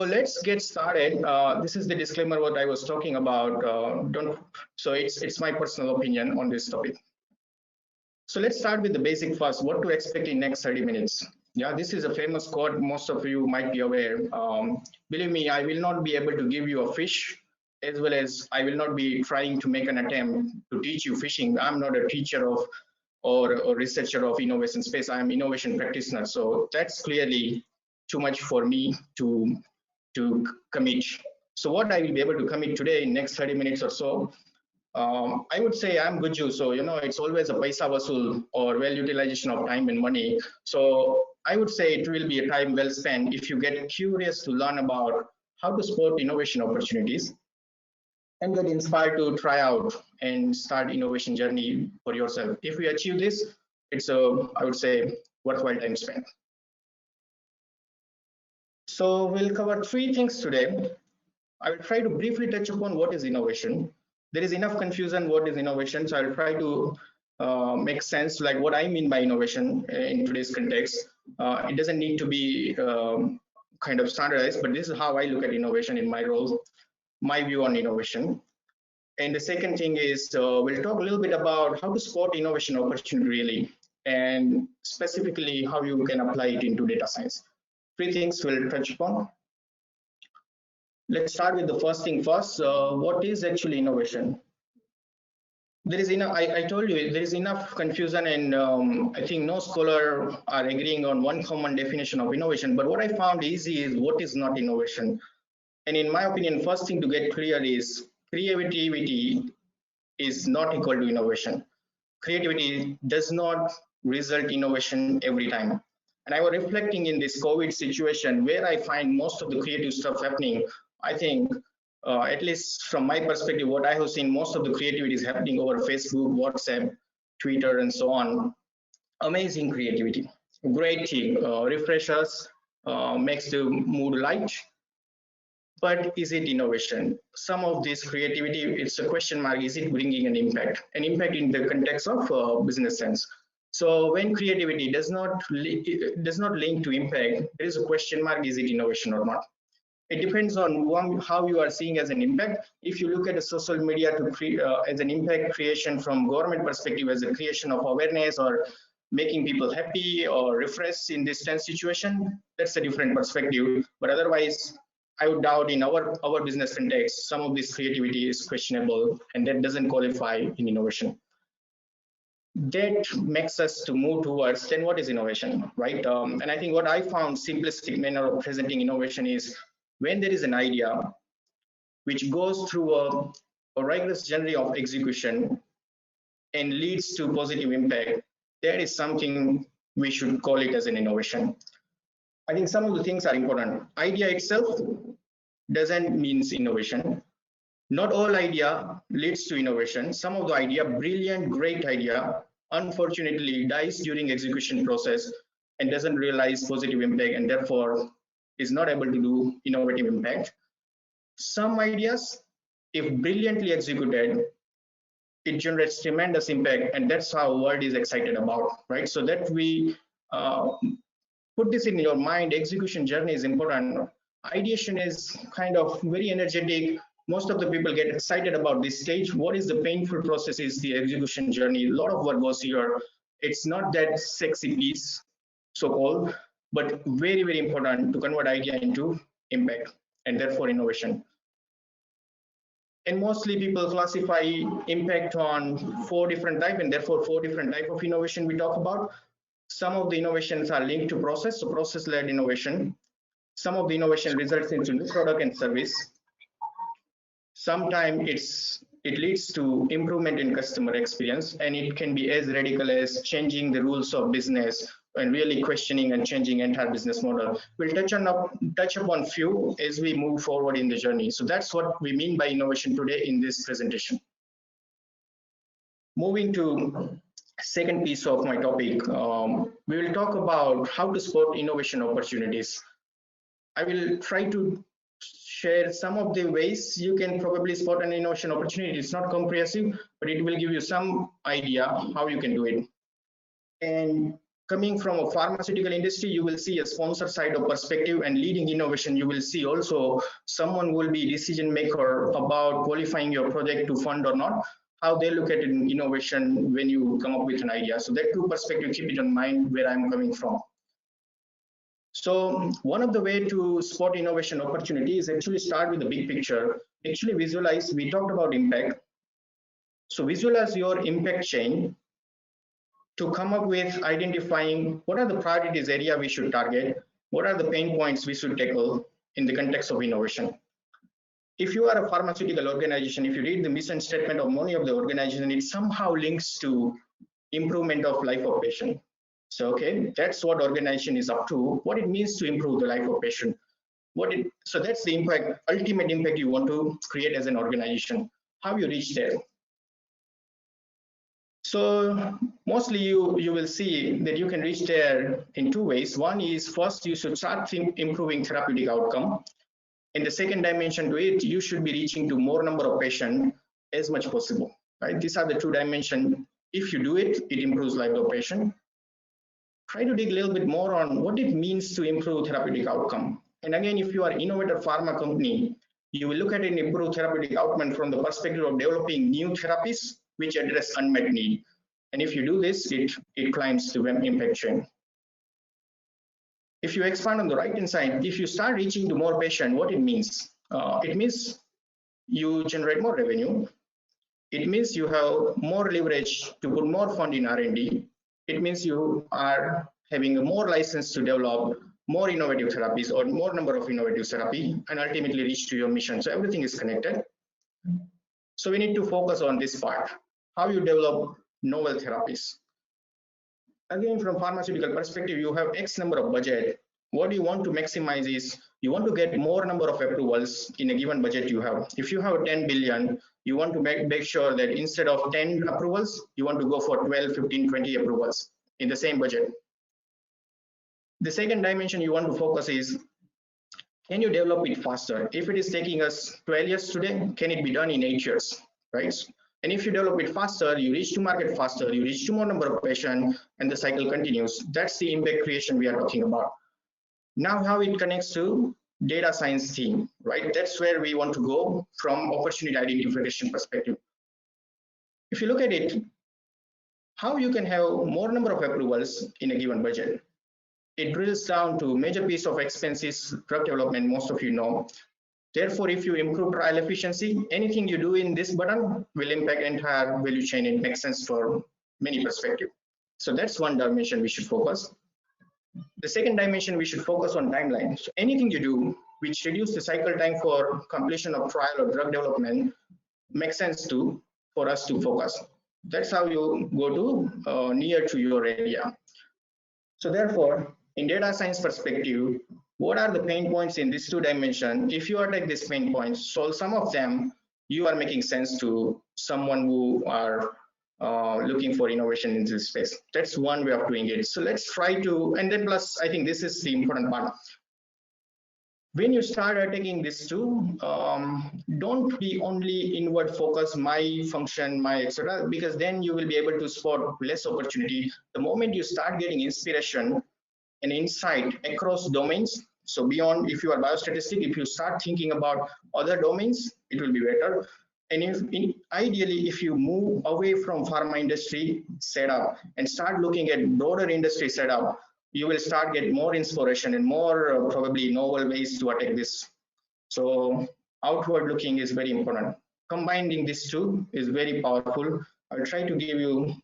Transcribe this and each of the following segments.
So let's get started. This is the disclaimer what I was talking about. It's my personal opinion on this topic. So let's start with the basic first. What to expect in next 30 minutes? Yeah, this is a famous quote. Most of you might be aware. Believe me, I will not be able to give you a fish, as well as I will not be trying to make an attempt to teach you fishing. I'm not a teacher of or a researcher of innovation space. I am innovation practitioner. So that's clearly too much for me to commit. So what I will be able to commit today in next 30 minutes or so, I would say I'm good Jew. So, it's always a paisa vasul or well utilization of time and money. So I would say it will be a time well spent if you get curious to learn about how to spot innovation opportunities and get inspired to try out and start innovation journey for yourself. If we achieve this, it's I would say, worthwhile time spent. So we'll cover three things today. I will try to briefly touch upon what is innovation. There is enough confusion what is innovation, so I'll try to make sense like what I mean by innovation in today's context. It doesn't need to be kind of standardized, but this is how I look at innovation in my role, my view on innovation. And the second thing is we'll talk a little bit about how to spot innovation opportunity really, and specifically how you can apply it into data science. Three things we'll touch upon. Let's start with the first thing first. What is actually innovation? There is enough. I told you there is enough confusion, and I think no scholar are agreeing on one common definition of innovation. But what I found easy is what is not innovation. And in my opinion, first thing to get clear is creativity is not equal to innovation. Creativity does not result in innovation every time. And I was reflecting in this COVID situation where I find most of the creative stuff happening. I think, at least from my perspective, what I have seen, most of the creativity is happening over Facebook, WhatsApp, Twitter, and so on. Amazing creativity, great thing, refreshes, makes the mood light. But is it innovation? Some of this creativity, it's a question mark. Is it bringing an impact? An impact in the context of business sense. So when creativity does not link to impact, there is a question mark. Is it innovation or not? It depends on how you are seeing as an impact. If you look at the social media to create as an impact creation from government perspective, as a creation of awareness or making people happy or refresh in this tense situation, that's a different perspective. But otherwise, I would doubt in our business context, some of this creativity is questionable, and that doesn't qualify in innovation. That makes us to move towards then what is innovation, right? And I think what I found simplistic manner of presenting innovation is when there is an idea which goes through a rigorous journey of execution and leads to positive impact, that is something we should call it as an innovation. I think some of the things are important. Idea itself doesn't mean innovation. Not all idea leads to innovation. Some of the idea, brilliant, great idea, unfortunately dies during execution process and doesn't realize positive impact, and therefore is not able to do innovative impact. Some ideas, if brilliantly executed, it generates tremendous impact, and that's how world is excited about, right? So that we put this in your mind. Execution journey is important. Ideation is kind of very energetic. Most of the people get excited about this stage. What is the painful process is the execution journey. A lot of work goes here. It's not that sexy piece, so-called, but very, very important to convert idea into impact and therefore innovation. And mostly people classify impact on 4 different types, and therefore 4 different types of innovation we talk about. Some of the innovations are linked to process, so process-led innovation. Some of the innovation results into new product and service. Sometimes it leads to improvement in customer experience, and it can be as radical as changing the rules of business and really questioning and changing entire business model. We'll touch upon few as we move forward in the journey. So that's what we mean by innovation today in this presentation. Moving to second piece of my topic, we will talk about how to spot innovation opportunities. I will try to share some of the ways you can probably spot an innovation opportunity. It's not comprehensive, but it will give you some idea how you can do it. And Coming from a pharmaceutical industry, you will see a sponsor side of perspective, and leading innovation, you will see also someone will be decision maker about qualifying your project to fund or not, how they look at innovation when you come up with an idea. So that two perspective, keep it in mind where I'm coming from. So one of the way to spot innovation opportunity is actually start with the big picture. Actually visualize, we talked about impact. So visualize your impact chain to come up with identifying what are the priorities area we should target, what are the pain points we should tackle in the context of innovation. If you are a pharmaceutical organization, if you read the mission statement of many of the organizations, it somehow links to improvement of life of patient. So, okay, that's what organization is up to, what it means to improve the life of patient. So that's the impact, ultimate impact you want to create as an organization. How you reach there? So mostly you will see that you can reach there in two ways. One is first you should start improving therapeutic outcome. In the second dimension to it, you should be reaching to more number of patients as much possible. Right? These are the two dimensions. If you do it, it improves life of patient. Try to dig a little bit more on what it means to improve therapeutic outcome. And again, if you are an innovator pharma company, you will look at an improved therapeutic outcome from the perspective of developing new therapies which address unmet need. And if you do this, it climbs the impact chain. If you expand on the right-hand side, if you start reaching to more patients, what it means? It means you generate more revenue. It means you have more leverage to put more fund in R&D. It means you are having a more license to develop more innovative therapies or more number of innovative therapy and ultimately reach to your mission. So everything is connected. So we need to focus on this part, how you develop novel therapies. Again, from pharmaceutical perspective, you have X number of budget. What you want to maximize is you want to get more number of approvals in a given budget you have. If you have 10 billion, you want to make sure that instead of 10 approvals, you want to go for 12, 15, 20 approvals in the same budget. The second dimension you want to focus is, can you develop it faster? If it is taking us 12 years today, can it be done in 8 years, right? And if you develop it faster, you reach to market faster, you reach to more number of patients, and the cycle continues. That's the impact creation we are talking about. Now, how it connects to data science theme, right? That's where we want to go from opportunity identification perspective. If you look at it, how you can have more number of approvals in a given budget. It drills down to major piece of expenses, drug development, most of you know. Therefore, if you improve trial efficiency, anything you do in this button will impact entire value chain. It makes sense for many perspectives. So that's one dimension we should focus. The second dimension, we should focus on timeline. So anything you do which reduce the cycle time for completion of trial or drug development makes sense for us to focus. That's how you go to near to your area. So therefore, in data science perspective, what are the pain points in these two dimensions? If you attack these pain points, solve some of them, you are making sense to someone who are looking for innovation in this space. That's one way of doing it. So let's try to, and then plus, I think this is the important part. When you start attacking these two, don't be only inward focus, my function, my etc., because then you will be able to spot less opportunity. The moment you start getting inspiration and insight across domains, so beyond, if you are biostatistic, if you start thinking about other domains, it will be better. And ideally, if you move away from pharma industry setup and start looking at broader industry setup, you will start getting more inspiration and more probably novel ways to attack this. So outward looking is very important. Combining these two is very powerful. I'll try to give you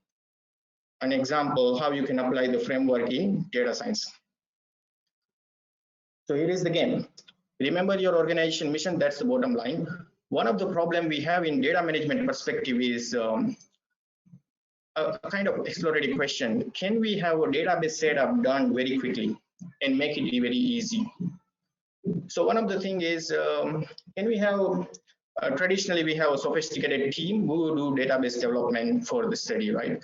an example how you can apply the framework in data science. So here is the game. Remember your organization mission, that's the bottom line. One of the problem we have in data management perspective is a kind of exploratory question. Can we have a database setup done very quickly and make it very easy? So one of the thing is, can we have, traditionally we have a sophisticated team who do database development for the study, right?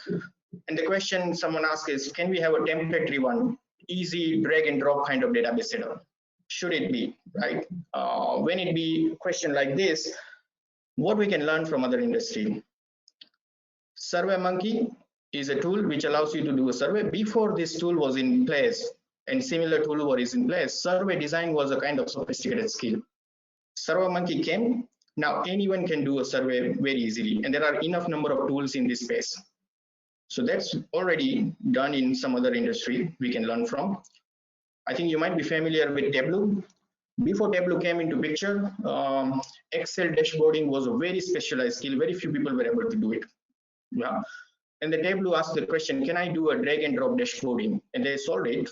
And the question someone asks is, can we have a template driven, easy drag and drop kind of database setup? Should it be, right? When it be a question like this, what we can learn from other industry? SurveyMonkey is a tool which allows you to do a survey. Before this tool was in place and similar tool was in place, survey design was a kind of sophisticated skill. SurveyMonkey came. Now anyone can do a survey very easily, and there are enough number of tools in this space. So that's already done in some other industry we can learn from. I think you might be familiar with Tableau. Before Tableau came into picture, Excel dashboarding was a very specialized skill. Very few people were able to do it. Yeah. And the Tableau asked the question, can I do a drag and drop dashboarding? And they solved it,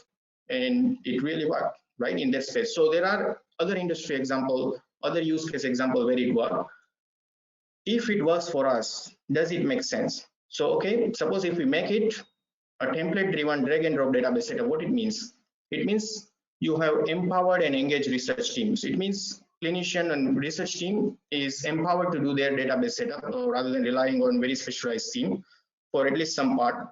and it really worked, right, in that space. So there are other industry example, other use case example where it worked. If it works for us, does it make sense? So, okay, suppose if we make it a template-driven drag and drop database setup, what it means? It means you have empowered and engaged research teams. It means clinician and research team is empowered to do their database setup rather than relying on very specialized team for at least some part.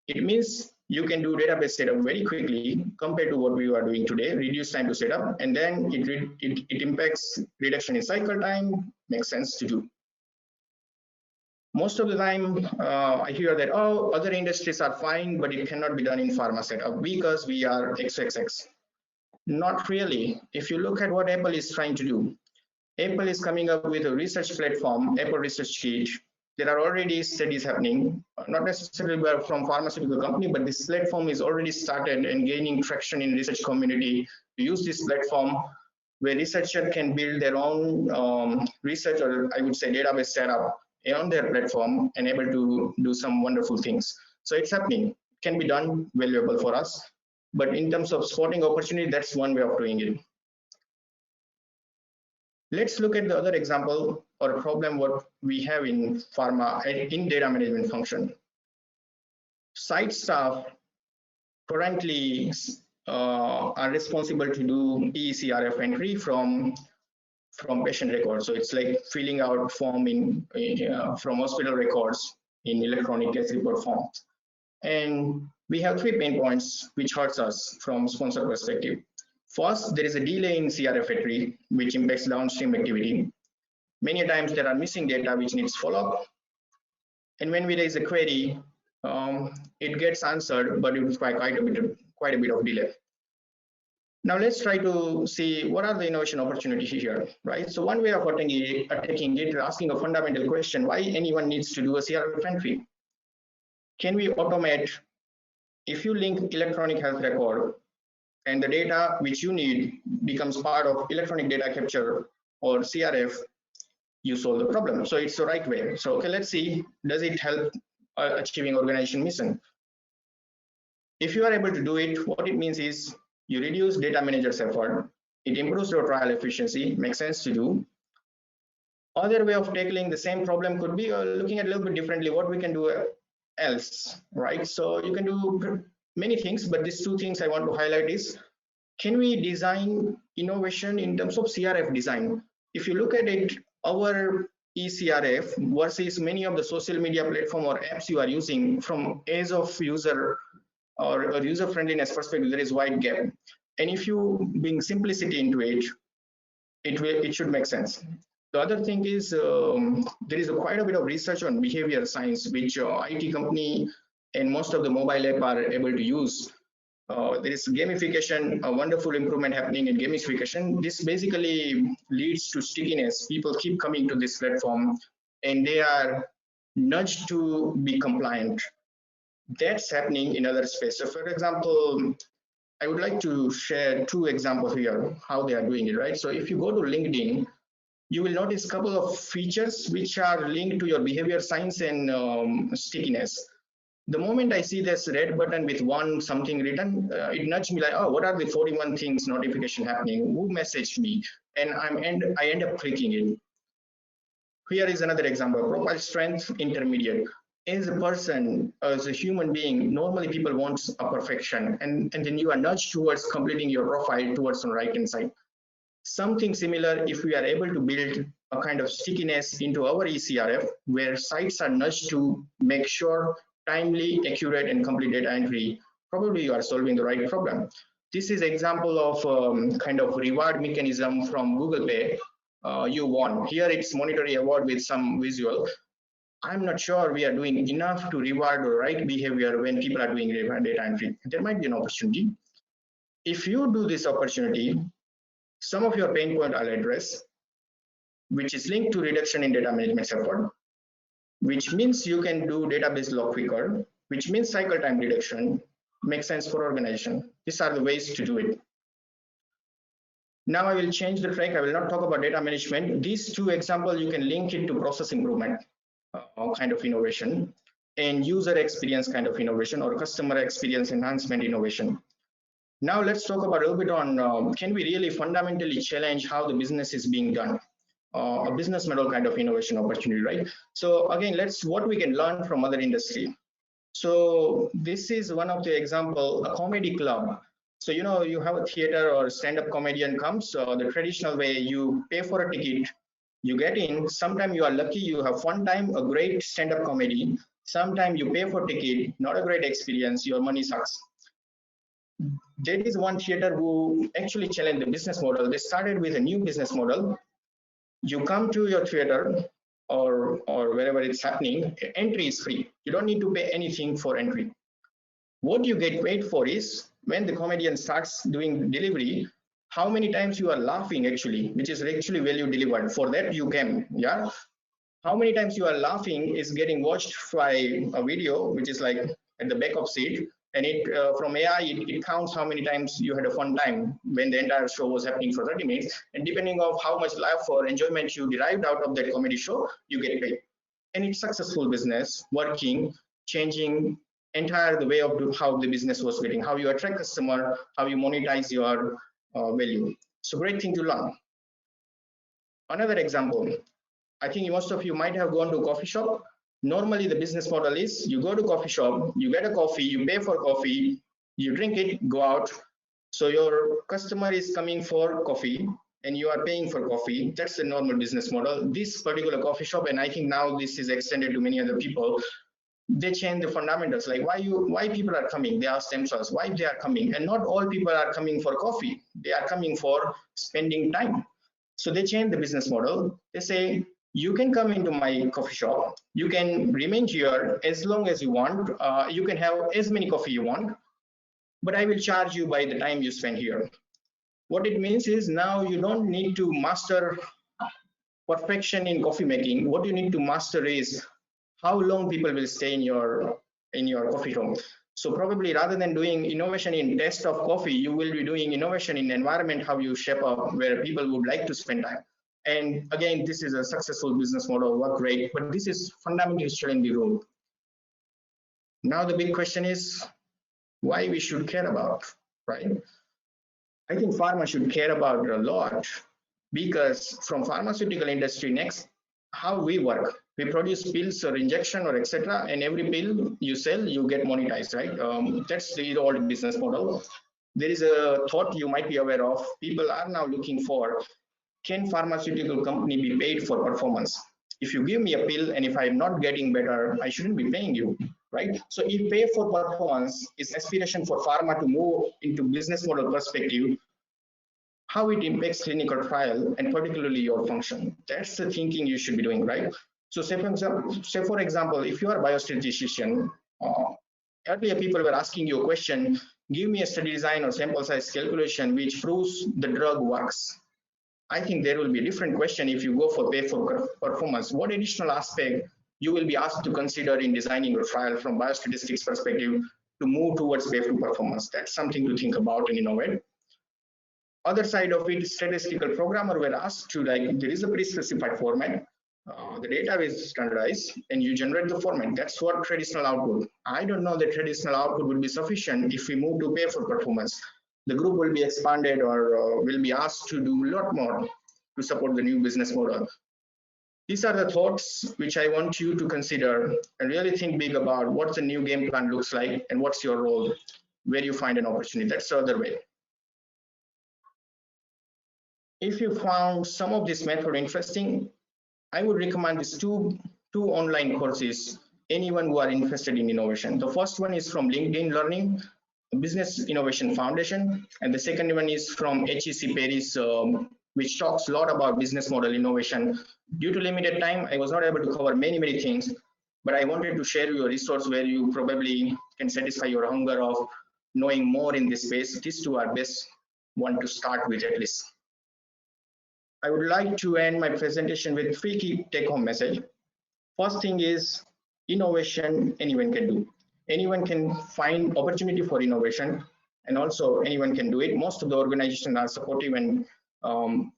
It means you can do database setup very quickly compared to what we are doing today, reduce time to set up, and then it impacts reduction in cycle time, makes sense to do. Most of the time, I hear that, oh, other industries are fine, but it cannot be done in pharma setup because we are XXX. Not really. If you look at what Apple is trying to do, Apple is coming up with a research platform, Apple Research Kit. There are already studies happening, not necessarily from pharmaceutical company, but this platform is already started and gaining traction in research community to use this platform where researcher can build their own research, or I would say database setup on their platform and able to do some wonderful things. So it's happening, can be done, valuable for us. But in terms of spotting opportunity, that's one way of doing it. Let's look at the other example or a problem what we have in pharma in data management function. Site staff currently are responsible to do ECRF entry from patient records. So it's like filling out form in from hospital records in electronic case report form. And we have 3 pain points which hurts us from sponsor perspective. First, there is a delay in CRF entry, which impacts downstream activity. Many times there are missing data which needs follow-up. And when we raise a query, it gets answered, but it requires quite a bit of delay. Now let's try to see what are the innovation opportunities here, right? So one way of attacking it is asking a fundamental question: why anyone needs to do a CRF entry? Can we automate? If you link electronic health record and the data which you need becomes part of electronic data capture or CRF, you solve the problem. So it's the right way. So okay, let's see, does it help achieving organization mission? If you are able to do it, what it means is you reduce data manager's effort, it improves your trial efficiency, makes sense to do. Other way of tackling the same problem could be looking at a little bit differently what we can do else, right? So you can do many things, but these 2 things I want to highlight is, can we design innovation in terms of CRF design? If you look at it, our eCRF versus many of the social media platform or apps you are using, from ease of user or user friendliness perspective, there is wide gap. And if you bring simplicity into it, it should make sense. The other thing is there is quite a bit of research on behavior science, which IT company and most of the mobile app are able to use. There is gamification, a wonderful improvement happening in gamification. This basically leads to stickiness. People keep coming to this platform and they are nudged to be compliant. That's happening in other spaces. So for example, I would like to share 2 examples here, how they are doing it, right? So if you go to LinkedIn, you will notice a couple of features which are linked to your behavior science and stickiness. The moment I see this red button with one something written, it nudged me like, oh, what are the 41 things notification happening? Who messaged me? And I end up clicking it. Here is another example: profile strength intermediate. As a person, as a human being, normally people want a perfection, and then you are nudged towards completing your profile towards the right hand side. Something similar, if we are able to build a kind of stickiness into our eCRF, where sites are nudged to make sure timely, accurate, and complete data entry, probably you are solving the right problem. This is example of kind of reward mechanism from Google Pay. You won. Here it's monetary award with some visual. I'm not sure we are doing enough to reward the right behavior when people are doing data entry. There might be an opportunity. If you do this opportunity, some of your pain point I'll address, which is linked to reduction in data management effort, which means you can do database log quicker, which means cycle time reduction, makes sense for organization. These are the ways to do it. Now I will change the track. I will not talk about data management. These two examples, you can link it to process improvement kind of innovation and user experience kind of innovation or customer experience enhancement innovation. Now let's talk about a little bit on can we really fundamentally challenge how the business is being done? A business model kind of innovation opportunity, right? So again, what we can learn from other industry. So this is one of the example, a comedy club. So, you know, you have a theater or stand-up comedian comes, the traditional way you pay for a ticket, you get in, sometimes you are lucky, you have fun time, a great stand-up comedy. Sometimes you pay for ticket, not a great experience, your money sucks. There is one theater who actually challenged the business model. They started with a new business model. You come to your theater or wherever it's happening, entry is free. You don't need to pay anything for entry. What you get paid for is when the comedian starts doing delivery, how many times you are laughing actually, which is actually value delivered. For that you came, yeah. How many times you are laughing is getting watched by a video, which is like at the back of seat, and it from AI it counts how many times you had a fun time when the entire show was happening for 30 minutes, and depending on how much laugh or enjoyment you derived out of that comedy show, you get paid. And it's successful business working, changing entire the way of how the business was getting, how you attract customer, how you monetize your value. So great thing to learn. Another example, I think most of you might have gone to a coffee shop. Normally the business model is you go to coffee shop, you get a coffee, you pay for coffee, you drink it, go out. So your customer is coming for coffee and you are paying for coffee. That's the normal business model. This particular coffee shop, and I think now this is extended to many other people, they change the fundamentals, like why people are coming. They ask themselves why they are coming, and not all people are coming for coffee. They are coming for spending time. So they change the business model. They say you can come into my coffee shop, you can remain here as long as you want, you can have as many coffee you want, but I will charge you by the time you spend here. What it means is now you don't need to master perfection in coffee making. What you need to master is how long people will stay in your coffee room. So probably rather than doing innovation in taste of coffee, you will be doing innovation in environment, how you shape up where people would like to spend time. And again, this is a successful business model, work great, but this is fundamentally challenging the rule. Now the big question is why we should care about, right? I think pharma should care about a lot, because from pharmaceutical industry, next, how we work, we produce pills or injection or etc., and every pill you sell, you get monetized, right? That's the old business model. There is a thought you might be aware of. People are now looking for, can pharmaceutical company be paid for performance? If you give me a pill and if I'm not getting better, I shouldn't be paying you, right? So if pay for performance is aspiration for pharma to move into business model perspective, how it impacts clinical trial and particularly your function. That's the thinking you should be doing, right? So say for example, if you are a biostatistician, earlier people were asking you a question, give me a study design or sample size calculation which proves the drug works. I think there will be a different question if you go for pay for performance. What additional aspect you will be asked to consider in designing your trial from biostatistics perspective to move towards pay for performance? That's something to think about and innovate. Other side of it, statistical programmer were asked to, like, there is a pre-specified format, the data is standardized, and you generate the format. That's what traditional output. I don't know that traditional output would be sufficient if we move to pay for performance. The group will be expanded or will be asked to do a lot more to support the new business model. These are the thoughts which I want you to consider and really think big about what the new game plan looks like and what's your role, where you find an opportunity. That's the other way. If you found some of this method interesting, I would recommend these two online courses, anyone who are interested in innovation. The first one is from LinkedIn Learning, Business Innovation Foundation, and the second one is from HEC Paris, which talks a lot about business model innovation. Due to limited time, I was not able to cover many things. but I wanted to share you a resource where you probably can satisfy your hunger of knowing more in this space. These two are best one to start with at least. I would like to end my presentation with three key take-home message. First thing is innovation anyone can do. Anyone can find opportunity for innovation, and also anyone can do it. Most of the organizations are supportive and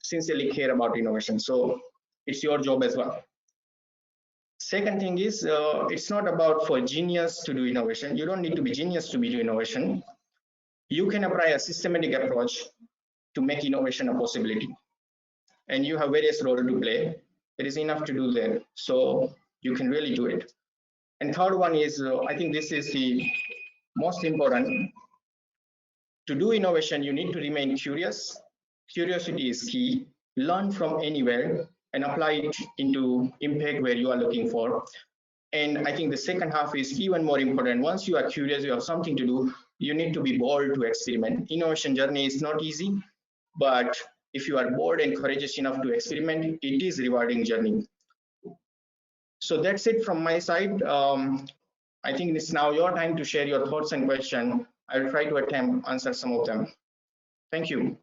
sincerely care about innovation. So it's your job as well. Second thing is it's not about for genius to do innovation. You don't need to be genius to do innovation. You can apply a systematic approach to make innovation a possibility. And you have various roles to play. There is enough to do there. So you can really do it. And third one is, I think this is the most important. To do innovation, you need to remain curious. Curiosity is key. Learn from anywhere and apply it into impact where you are looking for. And I think the second half is even more important. Once you are curious, you have something to do, you need to be bold to experiment. Innovation journey is not easy, but if you are bold and courageous enough to experiment, it is rewarding journey. So that's it from my side. I think it's now your time to share your thoughts and questions. I'll try to attempt answer some of them. Thank you.